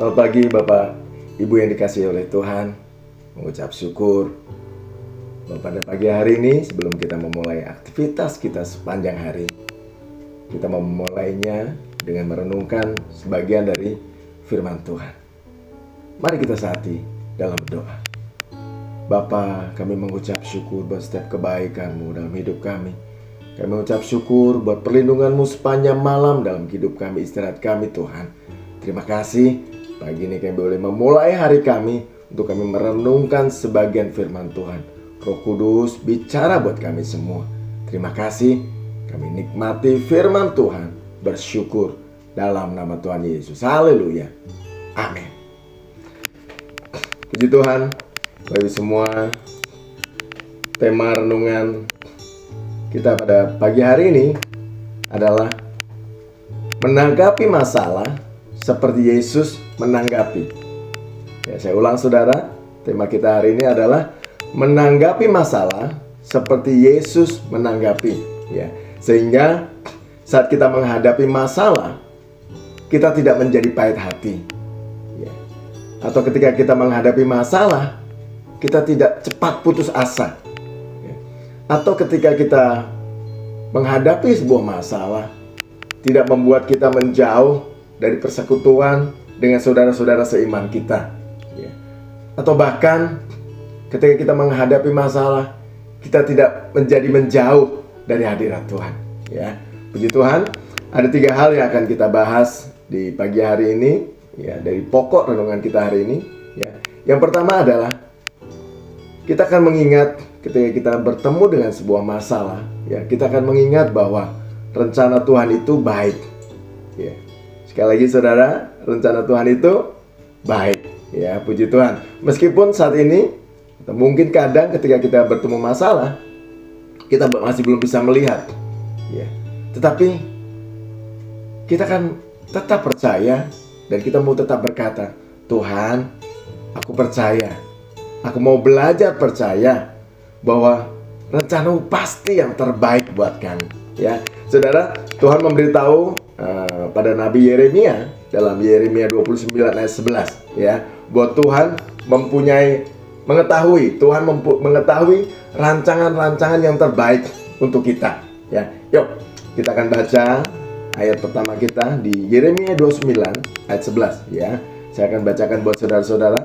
Selamat pagi Bapak, Ibu yang dikasihi oleh Tuhan. Mengucap syukur bahwa pada pagi hari ini sebelum kita memulai aktivitas kita sepanjang hari, kita memulainya dengan merenungkan sebagian dari firman Tuhan. Mari kita saati dalam doa. Bapa, kami mengucap syukur buat setiap kebaikan-Mu dalam hidup kami. Kami mengucap syukur buat perlindungan-Mu sepanjang malam dalam hidup kami, istirahat kami Tuhan. Terima kasih. Pagi ini kami boleh memulai hari kami untuk kami merenungkan sebagian firman Tuhan. Roh Kudus bicara buat kami semua. Terima kasih. Kami nikmati firman Tuhan, bersyukur dalam nama Tuhan Yesus. Haleluya. Amin. Puji Tuhan, bagi semua, tema renungan kita pada pagi hari ini adalah menanggapi masalah seperti Yesus menanggapi. Ya, saya ulang saudara, tema kita hari ini adalah menanggapi masalah seperti Yesus menanggapi. Ya, sehingga saat kita menghadapi masalah, kita tidak menjadi pahit hati. Ya. Atau ketika kita menghadapi masalah, kita tidak cepat putus asa. Ya. Atau ketika kita menghadapi sebuah masalah, tidak membuat kita menjauh dari persekutuan dengan saudara-saudara seiman kita, ya. Atau bahkan ketika kita menghadapi masalah, kita tidak menjadi menjauh dari hadirat Tuhan, ya. Puji Tuhan, ada 3 hal yang akan kita bahas di pagi hari ini, ya, dari pokok renungan kita hari ini, ya. Yang pertama adalah kita akan mengingat ketika kita bertemu dengan sebuah masalah, ya, kita akan mengingat bahwa rencana Tuhan itu baik, ya. Sekali lagi saudara, rencana Tuhan itu baik, ya, puji Tuhan. Meskipun saat ini mungkin kadang ketika kita bertemu masalah, kita masih belum bisa melihat, ya. Tetapi kita kan tetap percaya dan kita mau tetap berkata, Tuhan, aku percaya, aku mau belajar percaya bahwa rencana-Mu pasti yang terbaik buat kami, ya. Saudara, Tuhan memberitahu pada Nabi Yeremia dalam Yeremia 29 ayat 11, ya, bahwa Tuhan mengetahui rancangan-rancangan yang terbaik untuk kita, ya. Yuk, kita akan baca ayat pertama kita di Yeremia 29 ayat 11, ya. Saya akan bacakan buat saudara-saudara.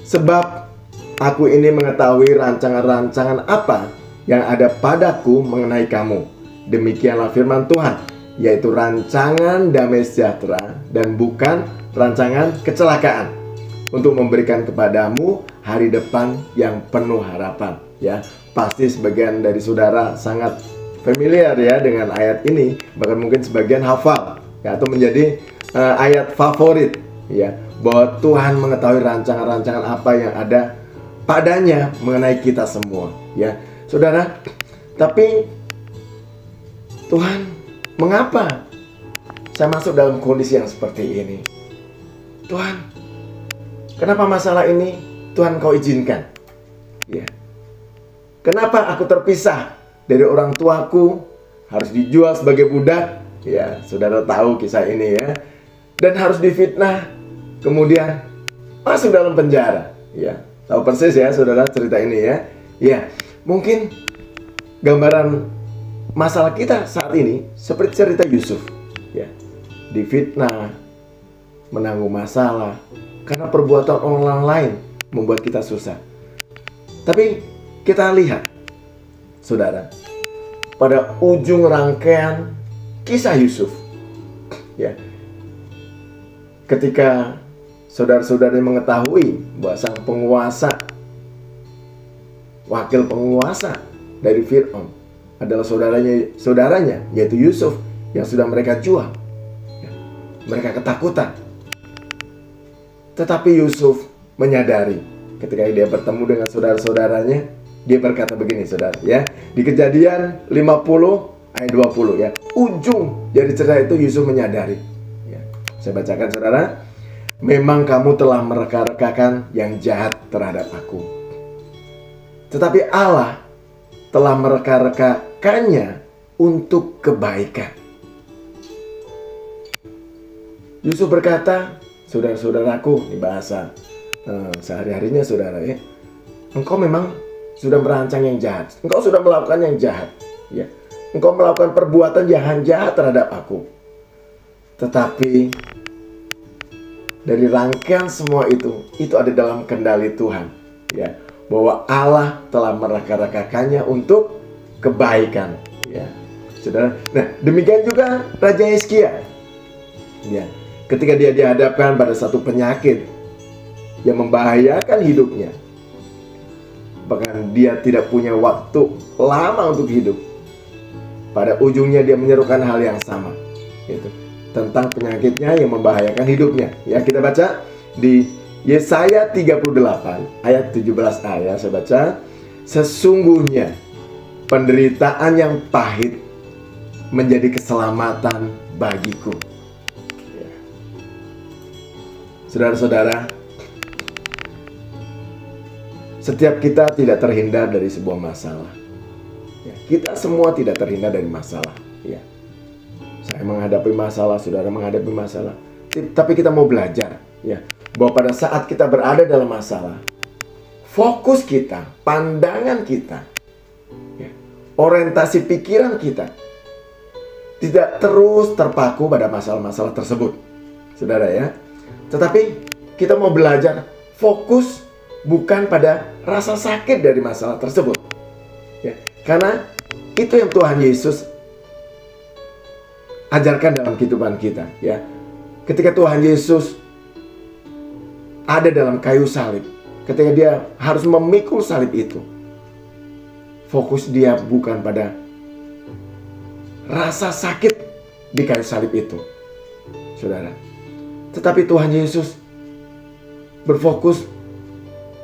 Sebab aku ini mengetahui rancangan-rancangan apa yang ada padaku mengenai kamu. Demikianlah firman Tuhan, yaitu rancangan damai sejahtera dan bukan rancangan kecelakaan, untuk memberikan kepadamu hari depan yang penuh harapan. Ya, pasti sebagian dari saudara sangat familiar ya dengan ayat ini, bahkan mungkin sebagian hafal, ya, atau menjadi ayat favorit, ya, bahwa Tuhan mengetahui rancangan-rancangan apa yang ada padanya mengenai kita semua, ya, saudara. Tapi Tuhan, mengapa saya masuk dalam kondisi yang seperti ini? Tuhan, kenapa masalah ini Tuhan Kau izinkan? Ya. Kenapa aku terpisah dari orang tuaku, harus dijual sebagai budak? Ya, saudara tahu kisah ini ya. Dan harus difitnah, kemudian masuk dalam penjara. Ya, tahu persis ya saudara cerita ini ya. Ya, mungkin gambaran masalah kita saat ini seperti cerita Yusuf, ya, difitnah, menanggung masalah karena perbuatan orang lain membuat kita susah. Tapi kita lihat, saudara, pada ujung rangkaian kisah Yusuf, ya, ketika saudara-saudari mengetahui bahwa sang penguasa, wakil penguasa dari Fir'aun adalah saudaranya, yaitu Yusuf yang sudah mereka jual, ya, mereka ketakutan. Tetapi Yusuf menyadari ketika dia bertemu dengan saudara-saudaranya, dia berkata begini saudara, ya, di Kejadian 50 ayat 20, ya, ujung dari cerita itu Yusuf menyadari, ya. Saya bacakan saudara, memang kamu telah mereka-rekakan yang jahat terhadap aku, tetapi Allah telah mereka-rekakannya untuk kebaikan. Yusuf berkata, saudara-saudaraku, ini bahasa sehari-harinya saudara ya. Engkau memang sudah merancang yang jahat. Engkau sudah melakukan yang jahat. Ya. Engkau melakukan perbuatan yang jahat terhadap aku. Tetapi dari rangkaian semua itu ada dalam kendali Tuhan. Ya. Bahwa Allah telah meraka-rakakannya untuk kebaikan. Ya. Saudara. Nah, demikian juga Raja Hizkia. Ya. Ketika dia dihadapkan pada satu penyakit yang membahayakan hidupnya, bahkan dia tidak punya waktu lama untuk hidup, pada ujungnya dia menyerukan hal yang sama, yaitu tentang penyakitnya yang membahayakan hidupnya. Ya, kita baca di Yesaya 38 ayat 17a ya, saya baca. Sesungguhnya penderitaan yang pahit menjadi keselamatan bagiku. Ya. Saudara-saudara, setiap kita tidak terhindar dari sebuah masalah. Ya, kita semua tidak terhindar dari masalah. Ya. Saya menghadapi masalah, saudara menghadapi masalah. Tapi kita mau belajar, ya, bahwa pada saat kita berada dalam masalah, fokus kita, pandangan kita, ya, orientasi pikiran kita tidak terus terpaku pada masalah-masalah tersebut, saudara ya. Tetapi kita mau belajar fokus bukan pada rasa sakit dari masalah tersebut, ya. Karena itu yang Tuhan Yesus ajarkan dalam kehidupan kita, ya. Ketika Tuhan Yesus ada dalam kayu salib, ketika dia harus memikul salib itu, fokus dia bukan pada rasa sakit di kayu salib itu, saudara. Tetapi Tuhan Yesus berfokus,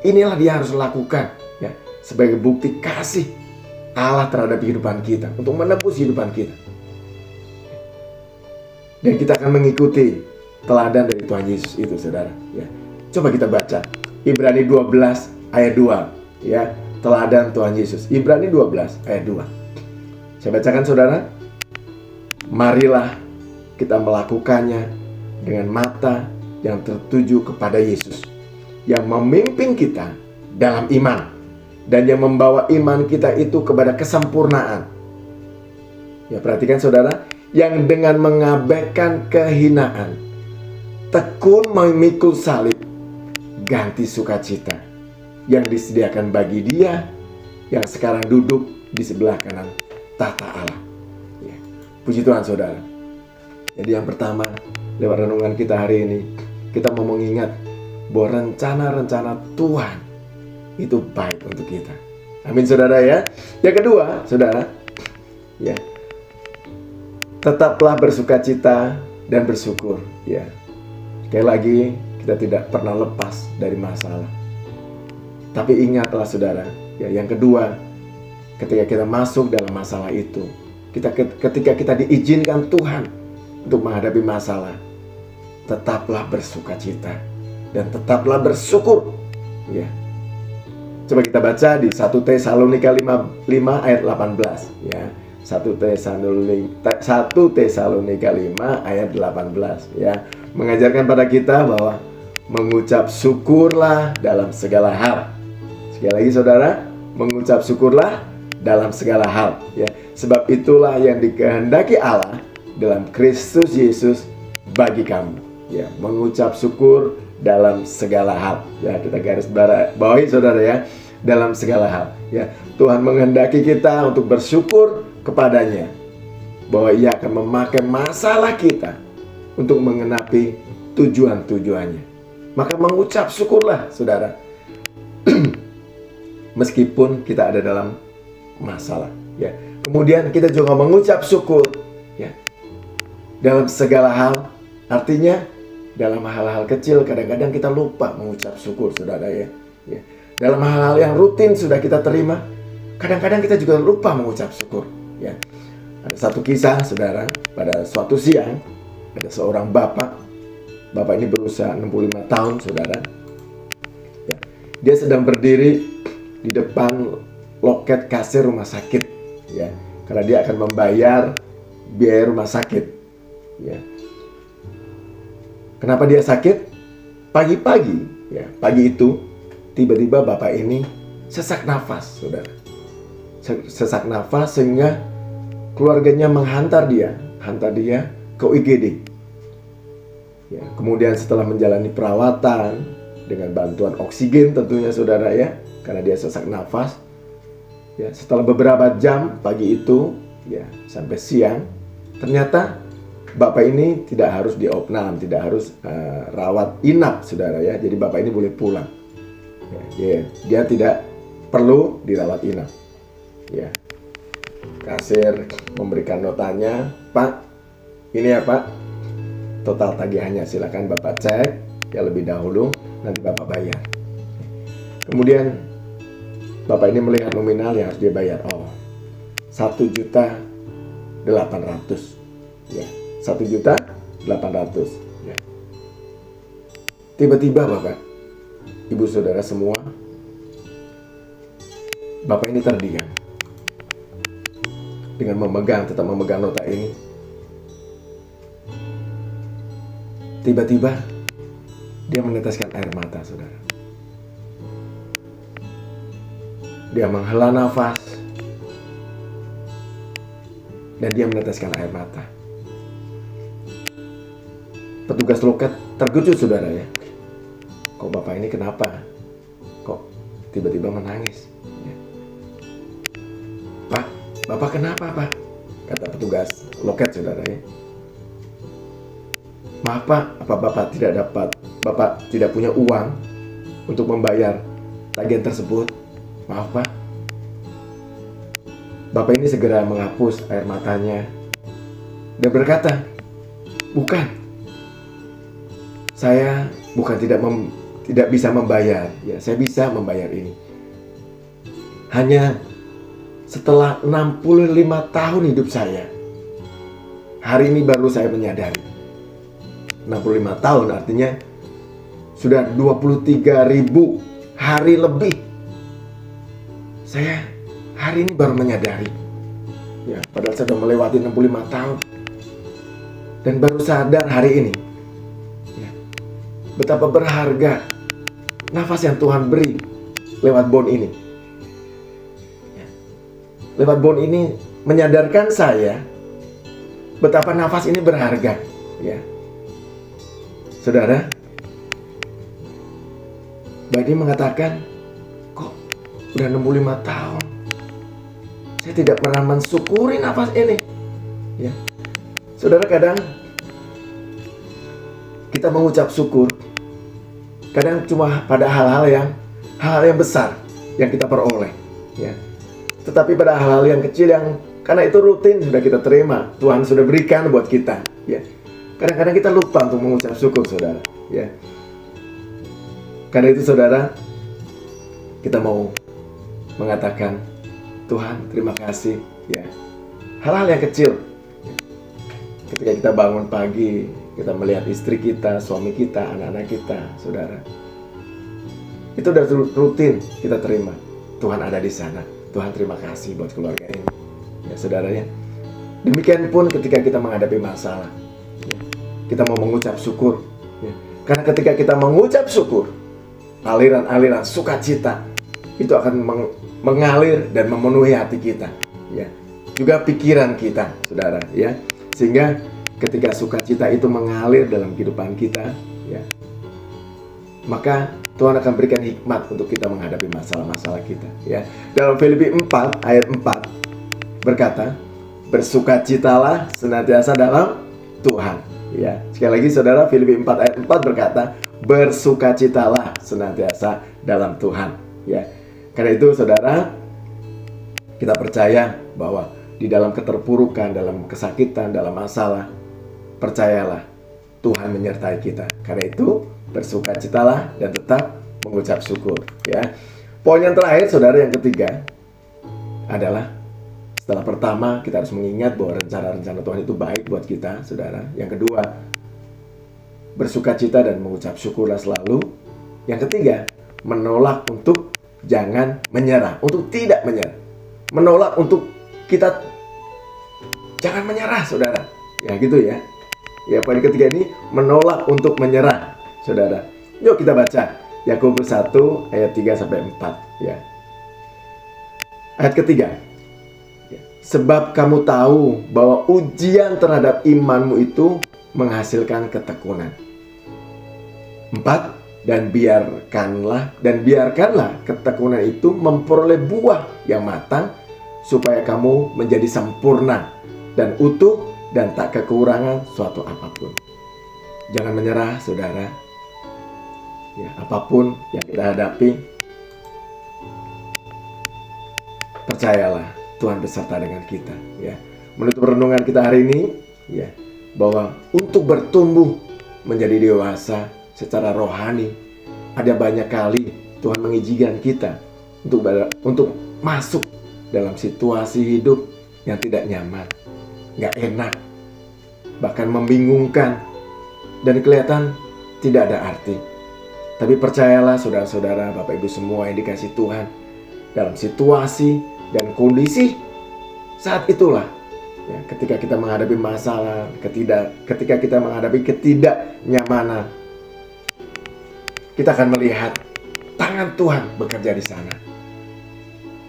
inilah dia harus lakukan, ya, sebagai bukti kasih Allah terhadap kehidupan kita, untuk menebus kehidupan kita. Dan kita akan mengikuti teladan dari Tuhan Yesus itu, saudara. Ya. Coba kita baca Ibrani 12 ayat 2, ya, teladan Tuhan Yesus. Ibrani 12 ayat 2. Saya bacakan, saudara. Marilah kita melakukannya dengan mata yang tertuju kepada Yesus, yang memimpin kita dalam iman dan yang membawa iman kita itu kepada kesempurnaan. Ya, perhatikan saudara, yang dengan mengabaikan kehinaan tekun memikul salib, ganti sukacita yang disediakan bagi dia yang sekarang duduk di sebelah kanan tahta Allah. Ya. Puji Tuhan, saudara. Jadi yang pertama, lewat renungan kita hari ini, kita mau mengingat bahwa rencana-rencana Tuhan itu baik untuk kita. Amin, saudara ya. Yang kedua, saudara, ya, tetaplah bersukacita dan bersyukur. Ya, sekali lagi, kita tidak pernah lepas dari masalah. Tapi ingatlah, saudara, ya, yang kedua, ketika kita masuk dalam masalah itu, ketika kita diizinkan Tuhan untuk menghadapi masalah, tetaplah bersukacita dan tetaplah bersyukur. Ya. Coba kita baca di 1 Tesalonika 5 ayat 18, ya. 1 Tesalonika 5 ayat 18, ya. Mengajarkan pada kita bahwa mengucap syukurlah dalam segala hal. Sekali lagi, saudara, mengucap syukurlah dalam segala hal, ya. Sebab itulah yang dikehendaki Allah dalam Kristus Yesus bagi kamu. Ya, mengucap syukur dalam segala hal. Ya, kita garis bawahi, saudara ya, dalam segala hal. Ya, Tuhan menghendaki kita untuk bersyukur kepadanya bahwa Ia akan memakai masalah kita untuk mengenapi tujuan-tujuannya. Maka mengucap syukurlah, saudara. Meskipun kita ada dalam masalah, ya. Kemudian kita juga mengucap syukur, ya, dalam segala hal. Artinya dalam hal-hal kecil kadang-kadang kita lupa mengucap syukur, saudara ya. Ya. Dalam hal-hal yang rutin sudah kita terima, kadang-kadang kita juga lupa mengucap syukur. Ya. Ada satu kisah, saudara, pada suatu siang ada seorang bapak. Bapak ini berusia 65 tahun, saudara. Ya. Dia sedang berdiri di depan loket kasir rumah sakit, ya, karena dia akan membayar biaya rumah sakit. Ya. Kenapa dia sakit? pagi-pagi, ya, pagi itu tiba-tiba bapak ini sesak nafas, saudara. Sesak nafas sehingga keluarganya menghantar dia, ke UGD. Ya, kemudian setelah menjalani perawatan dengan bantuan oksigen tentunya saudara ya, karena dia sesak nafas. Ya, setelah beberapa jam pagi itu, ya sampai siang, ternyata bapak ini tidak harus diopnam, tidak harus rawat inap saudara ya. Jadi bapak ini boleh pulang. Ya, dia tidak perlu dirawat inap. Ya, kasir memberikan notanya, Pak, ini ya Pak, total tagihannya, silakan Bapak cek ya lebih dahulu, nanti Bapak bayar. Kemudian Bapak ini melihat nominal yang harus dia bayar. Oh, 1.800.000, ya, 1.800.000, ya. Tiba-tiba Bapak, Ibu saudara semua, Bapak ini terdiam dengan tetap memegang nota ini. Tiba-tiba dia meneteskan air mata, saudara. Dia menghela nafas dan dia meneteskan air mata. Petugas loket terkejut, saudara ya. Kok bapak ini kenapa? Kok tiba-tiba menangis? Ya. Pak, bapak kenapa Pak? Kata petugas loket, saudara ya. Maaf Pak, apa Bapak tidak punya uang untuk membayar tagihan tersebut? Maaf Pak. Bapak ini segera menghapus air matanya dan berkata, bukan, saya bukan tidak bisa membayar, ya saya bisa membayar ini. Hanya setelah 65 tahun hidup saya, hari ini baru saya menyadari. 65 tahun artinya sudah 23.000 hari lebih. Saya hari ini baru menyadari. Ya, padahal saya sudah melewati 65 tahun. Dan baru sadar hari ini. Ya, betapa berharga nafas yang Tuhan beri lewat bon ini. Ya, lewat bon ini menyadarkan saya betapa nafas ini berharga. Ya. Saudara, Badi mengatakan, kok udah 65 tahun saya tidak pernah mensyukuri nafas ini. Ya. Saudara, kadang kita mengucap syukur kadang cuma pada hal-hal yang besar yang kita peroleh, ya. Tetapi pada hal-hal yang kecil yang karena itu rutin sudah kita terima, Tuhan sudah berikan buat kita, ya. Kadang-kadang kita lupa untuk mengucap syukur, saudara. Ya. Karena itu, saudara, kita mau mengatakan, Tuhan, terima kasih. Ya. Hal-hal yang kecil. Ketika kita bangun pagi, kita melihat istri kita, suami kita, anak-anak kita, saudara. Itu sudah rutin kita terima. Tuhan ada di sana. Tuhan, terima kasih buat keluarga ini. Ya, saudara ya. Demikian pun ketika kita menghadapi masalah. Kita mau mengucap syukur, ya. Karena ketika kita mengucap syukur, aliran-aliran sukacita itu akan mengalir dan memenuhi hati kita, ya. Juga pikiran kita, saudara, ya. Sehingga ketika sukacita itu mengalir dalam kehidupan kita, ya, maka Tuhan akan berikan hikmat untuk kita menghadapi masalah-masalah kita, ya. Dalam Filipi 4 ayat 4 berkata, bersukacitalah senantiasa dalam Tuhan. Ya, sekali lagi saudara, Filipi 4 ayat 4 berkata, bersukacitalah senantiasa dalam Tuhan. Ya, karena itu saudara, kita percaya bahwa di dalam keterpurukan, dalam kesakitan, dalam masalah, percayalah Tuhan menyertai kita. Karena itu bersukacitalah dan tetap mengucap syukur. Ya, poin yang terakhir saudara, yang ketiga adalah setelah pertama, kita harus mengingat bahwa rencana-rencana Tuhan itu baik buat kita, saudara. Yang kedua, bersukacita dan mengucap syukurlah selalu. Yang ketiga, menolak untuk jangan menyerah, untuk tidak menyerah. Menolak untuk kita jangan menyerah, saudara. Ya gitu ya. Ya, poin ketiga ini menolak untuk menyerah, saudara. Yuk kita baca Yakobus 1 ayat 3-4 ya. Ayat ketiga. Sebab kamu tahu bahwa ujian terhadap imanmu itu menghasilkan ketekunan. 4. Dan biarkanlah ketekunan itu memperoleh buah yang matang, supaya kamu menjadi sempurna dan utuh dan tak kekurangan suatu apapun. Jangan menyerah, saudara. Ya, apapun yang kita hadapi, percayalah Tuhan beserta dengan kita. Ya, menutup renungan kita hari ini, ya, bahwa untuk bertumbuh menjadi dewasa secara rohani, ada banyak kali Tuhan mengizinkan kita untuk masuk dalam situasi hidup yang tidak nyaman, gak enak, bahkan membingungkan, dan kelihatan tidak ada arti. Tapi percayalah saudara-saudara, Bapak Ibu semua yang dikasih Tuhan, dalam situasi dan kondisi saat itulah, ya, ketika kita menghadapi masalah, ketika kita menghadapi ketidaknyamanan, kita akan melihat tangan Tuhan bekerja di sana.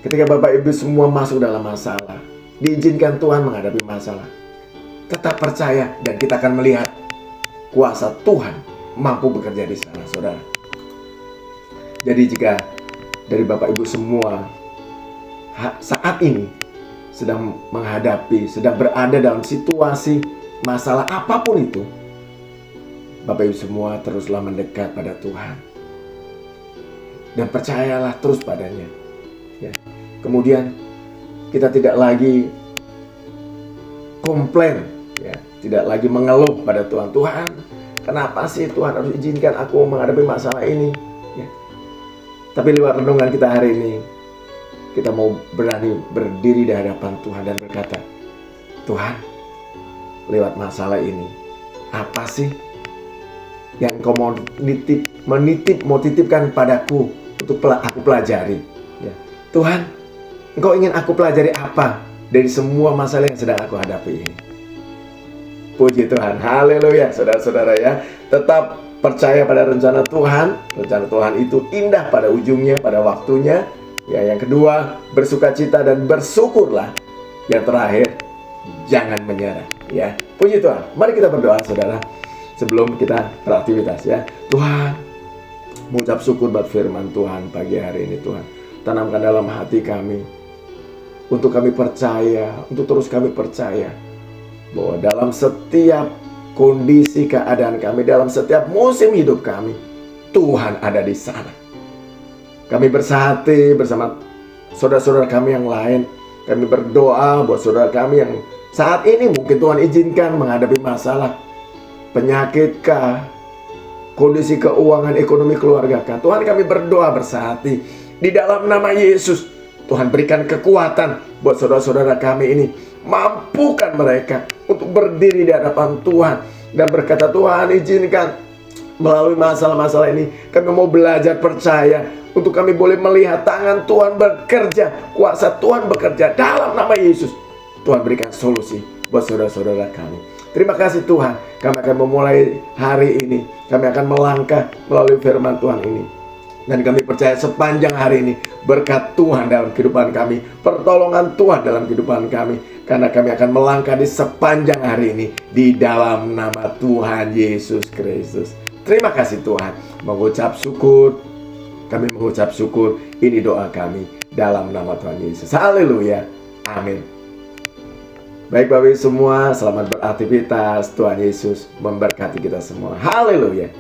Ketika Bapak Ibu semua masuk dalam masalah, diizinkan Tuhan menghadapi masalah, tetap percaya dan kita akan melihat kuasa Tuhan mampu bekerja di sana, saudara. Jadi jika dari Bapak Ibu semua saat ini sedang berada dalam situasi masalah apapun itu, Bapak Ibu semua teruslah mendekat pada Tuhan dan percayalah terus padanya. Ya. Kemudian kita tidak lagi komplain, ya, tidak lagi mengeluh pada Tuhan. Tuhan, kenapa sih Tuhan harus izinkan aku menghadapi masalah ini? Ya. Tapi lewat renungan kita hari ini, kita mau berani berdiri di hadapan Tuhan dan berkata, Tuhan, lewat masalah ini, apa sih yang Engkau mau titipkan padaku untuk aku pelajari? Ya. Tuhan, Engkau ingin aku pelajari apa dari semua masalah yang sedang aku hadapi ini? Puji Tuhan, haleluya, saudara-saudara ya. Tetap percaya pada rencana Tuhan. Rencana Tuhan itu indah pada ujungnya, pada waktunya. Ya, yang kedua, bersukacita dan bersyukurlah. Yang terakhir, jangan menyerah. Ya, puji Tuhan. Mari kita berdoa, saudara, sebelum kita beraktivitas ya. Tuhan, mengucap syukur buat firman Tuhan pagi hari ini. Tuhan, tanamkan dalam hati kami, untuk kami percaya, untuk terus kami percaya bahwa dalam setiap kondisi keadaan kami, dalam setiap musim hidup kami, Tuhan ada di sana. Kami bersahati bersama saudara-saudara kami yang lain. Kami berdoa buat saudara kami yang saat ini mungkin Tuhan izinkan menghadapi masalah penyakit kah, kondisi keuangan, ekonomi keluarga kah. Tuhan, kami berdoa bersahati di dalam nama Yesus. Tuhan, berikan kekuatan buat saudara-saudara kami ini. Mampukan mereka untuk berdiri di hadapan Tuhan dan berkata, Tuhan, izinkan melalui masalah-masalah ini kami mau belajar percaya, untuk kami boleh melihat tangan Tuhan bekerja, kuasa Tuhan bekerja dalam nama Yesus. Tuhan, berikan solusi buat saudara-saudara kami. Terima kasih Tuhan, kami akan memulai hari ini, kami akan melangkah melalui firman Tuhan ini. Dan kami percaya sepanjang hari ini berkat Tuhan dalam kehidupan kami, pertolongan Tuhan dalam kehidupan kami, karena kami akan melangkah di sepanjang hari ini di dalam nama Tuhan Yesus Kristus. Terima kasih Tuhan, mengucap syukur, kami mengucap syukur, ini doa kami dalam nama Tuhan Yesus. Haleluya, amin. Baik Bapak Ibu semua, selamat beraktivitas. Tuhan Yesus memberkati kita semua. Haleluya.